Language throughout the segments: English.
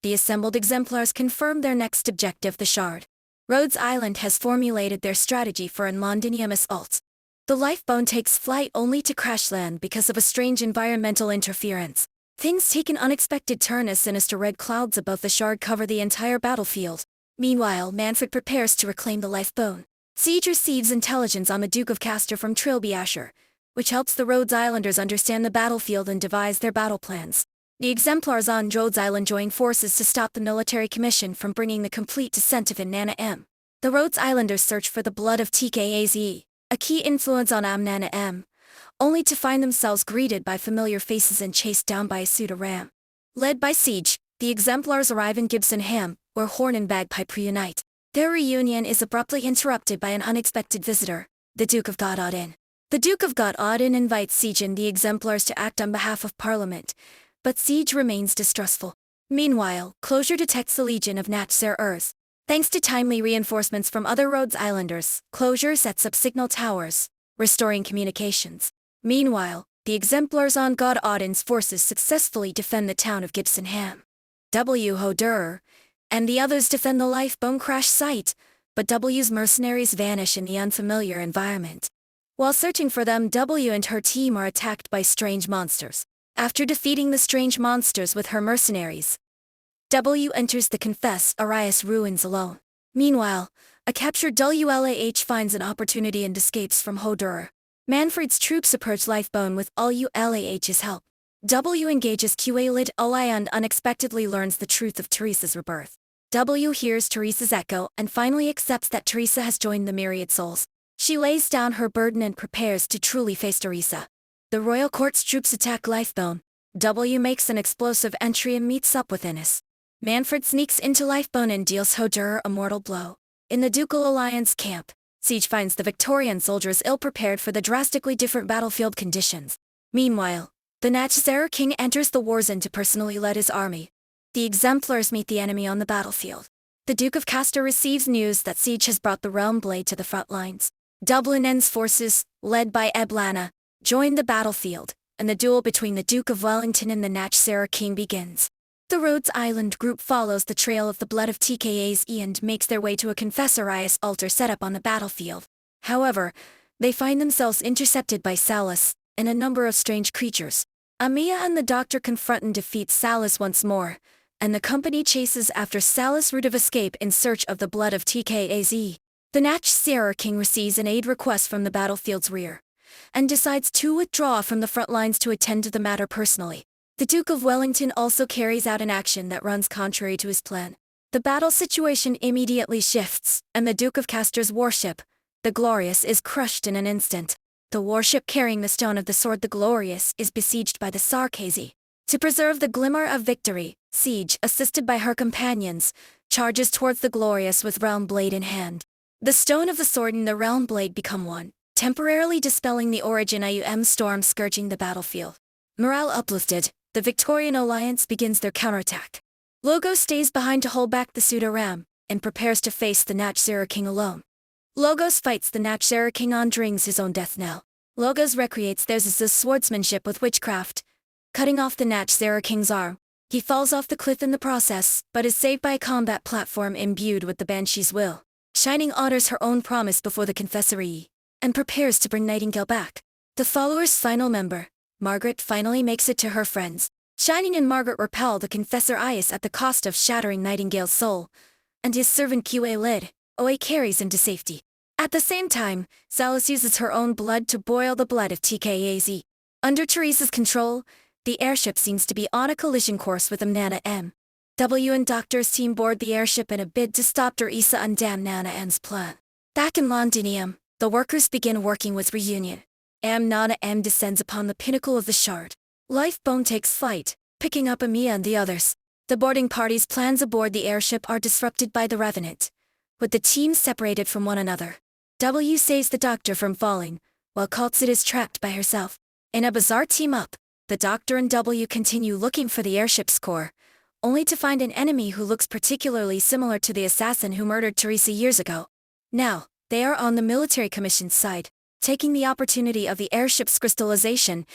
the assembled exemplars confirm their next objective, the Shard. Rhodes Island has formulated their strategy for an Londinium assault. The Lifebone takes flight only to crash land because of a strange environmental interference. Things take an unexpected turn as sinister red clouds above the Shard cover the entire battlefield. Meanwhile, Manfred prepares to reclaim the Lifebone. Siege receives intelligence on the Duke of Castor from Trilby Asher, which helps the Rhodes Islanders understand the battlefield and devise their battle plans. The exemplars on Rhodes Island join forces to stop the military commission from bringing the complete descent of Nana M. The Rhodes Islanders search for the blood of TKAZ, a key influence on Nana M, only to find themselves greeted by familiar faces and chased down by a pseudo ram. Led by Siege, the exemplars arrive in Gibsonham, where Horn and Bagpipe reunite. Their reunion is abruptly interrupted by an unexpected visitor, the Duke of Gododin. The Duke of Gododin invites Siege and the exemplars to act on behalf of Parliament, but Siege remains distrustful. Meanwhile, Closure detects the Legion of Natcher Earth. Thanks to timely reinforcements from other Rhodes Islanders, Closure sets up signal towers, restoring communications. Meanwhile, the exemplars on Gododin's forces successfully defend the town of Gibsonham. W. Hodurer and the others defend the Lifebone crash site, but W's mercenaries vanish in the unfamiliar environment. While searching for them, W and her team are attacked by strange monsters. After defeating the strange monsters with her mercenaries, W enters the Confess Arias ruins alone. Meanwhile, a captured WLAH finds an opportunity and escapes from Hodurer. Manfred's troops approach Lifebone with all ULAH's help. W engages QA-Lid OI and unexpectedly learns the truth of Teresa's rebirth. W hears Teresa's echo and finally accepts that Teresa has joined the Myriad Souls. She lays down her burden and prepares to truly face Teresa. The Royal Court's troops attack Lifebone. W makes an explosive entry and meets up with Innes. Manfred sneaks into Lifebone and deals Hodurer a mortal blow. In the Ducal Alliance camp, Siege finds the Victorian soldiers ill-prepared for the drastically different battlefield conditions. Meanwhile, the Natcher King enters the war zone to personally lead his army. The exemplars meet the enemy on the battlefield. The Duke of Castor receives news that Siege has brought the Realm Blade to the front lines. Dublin's forces, led by Eblana, join the battlefield, and the duel between the Duke of Wellington and the Natcher King begins. The Rhodes Island group follows the trail of the blood of TKAZ and makes their way to a Confessorius altar set up on the battlefield. However, they find themselves intercepted by Salus and a number of strange creatures. Amia and the Doctor confront and defeat Salus once more, and the company chases after Salus' route of escape in search of the blood of TKAZ. The Natcher King receives an aid request from the battlefield's rear, and decides to withdraw from the front lines to attend to the matter personally. The Duke of Wellington also carries out an action that runs contrary to his plan. The battle situation immediately shifts, and the Duke of Castor's warship, the Glorious, is crushed in an instant. The warship carrying the Stone of the Sword, the Glorious, is besieged by the Sarkazi. To preserve the glimmer of victory, Siege, assisted by her companions, charges towards the Glorious with Realm Blade in hand. The Stone of the Sword and the Realm Blade become one, temporarily dispelling the Origin IUM storm scourging the battlefield. Morale uplifted, the Victorian Alliance begins their counterattack. Logos stays behind to hold back the pseudo-ram, and prepares to face the Natcher King alone. Logos fights the Natcher King and rings his own death knell. Logos recreates theirs as swordsmanship with witchcraft, cutting off the Natcher King's arm. He falls off the cliff in the process, but is saved by a combat platform imbued with the Banshee's will. Shining honors her own promise before the Confessory, and prepares to bring Nightingale back. The followers' final member, Margaret, finally makes it to her friends. Shining and Margaret repel the Confessor Ias at the cost of shattering Nightingale's soul, and his servant QA-Lid, OA, carries him to safety. At the same time, Salus uses her own blood to boil the blood of TKAZ. Under Teresa's control, the airship seems to be on a collision course with Nana M. W and Doctor's team board the airship in a bid to stop Teresa and damn Nana M's plan. Back in Londinium, the workers begin working with Reunion. Nana M descends upon the pinnacle of the Shard. Lifebone takes flight, picking up Amia and the others. The boarding party's plans aboard the airship are disrupted by the Revenant, with the teams separated from one another. W saves the Doctor from falling, while Kaltsit is trapped by herself. In a bizarre team-up, the Doctor and W continue looking for the airship's core, only to find an enemy who looks particularly similar to the assassin who murdered Teresa years ago. Now, they are on the military commission's side. Taking the opportunity of the airship's crystallization,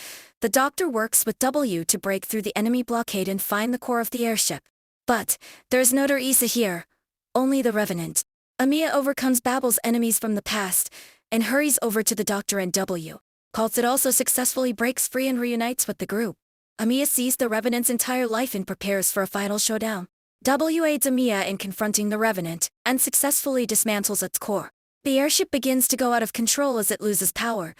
the Doctor works with W to break through the enemy blockade and find the core of the airship. But there's no Teresa here, only the revenant. Amiya overcomes Babel's enemies from the past and hurries over to the Doctor and calls it also successfully breaks free and reunites with the group. Amiya sees the revenant's entire life and prepares for a final showdown. Aids Amiya in confronting the revenant and successfully dismantles its core. The airship begins to go out of control as it loses power,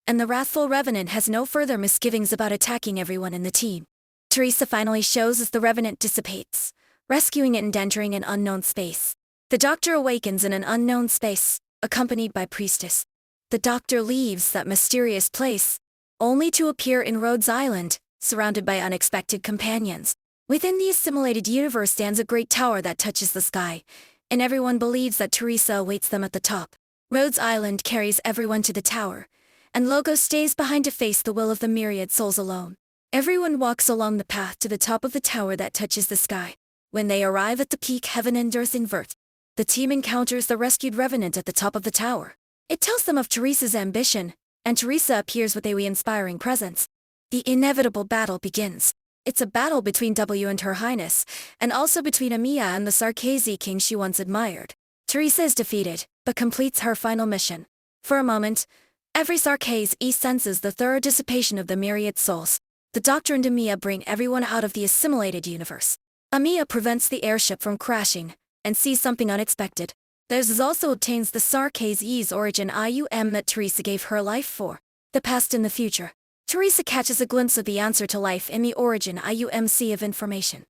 and the wrathful revenant has no further misgivings about attacking everyone in the team. Teresa finally shows as the revenant dissipates, rescuing it and entering an unknown space. The Doctor awakens in an unknown space, accompanied by Priestess. The Doctor leaves that mysterious place, only to appear in Rhodes Island, surrounded by unexpected companions. Within the assimilated universe stands a great tower that touches the sky, and everyone believes that Teresa awaits them at the top. Rhodes Island carries everyone to the tower, and Logo stays behind to face the will of the myriad souls alone. Everyone walks along the path to the top of the tower that touches the sky. When they arrive at the peak, heaven and earth invert. The team encounters the rescued revenant at the top of the tower. It tells them of Teresa's ambition, and Teresa appears with a inspiring presence. The inevitable battle begins. It's a battle between W and Her Highness, and also between Amiya and the Sarkazi king she once admired. Teresa is defeated, but completes her final mission. For a moment, every Sarkazi senses the thorough dissipation of the myriad souls. The Doctor and Amiya bring everyone out of the assimilated universe. Amiya prevents the airship from crashing, and sees something unexpected. Theirs also obtains the Sarkazi's origin that Teresa gave her life for. The past and the future. Teresa catches a glimpse of the answer to life in the origin of information.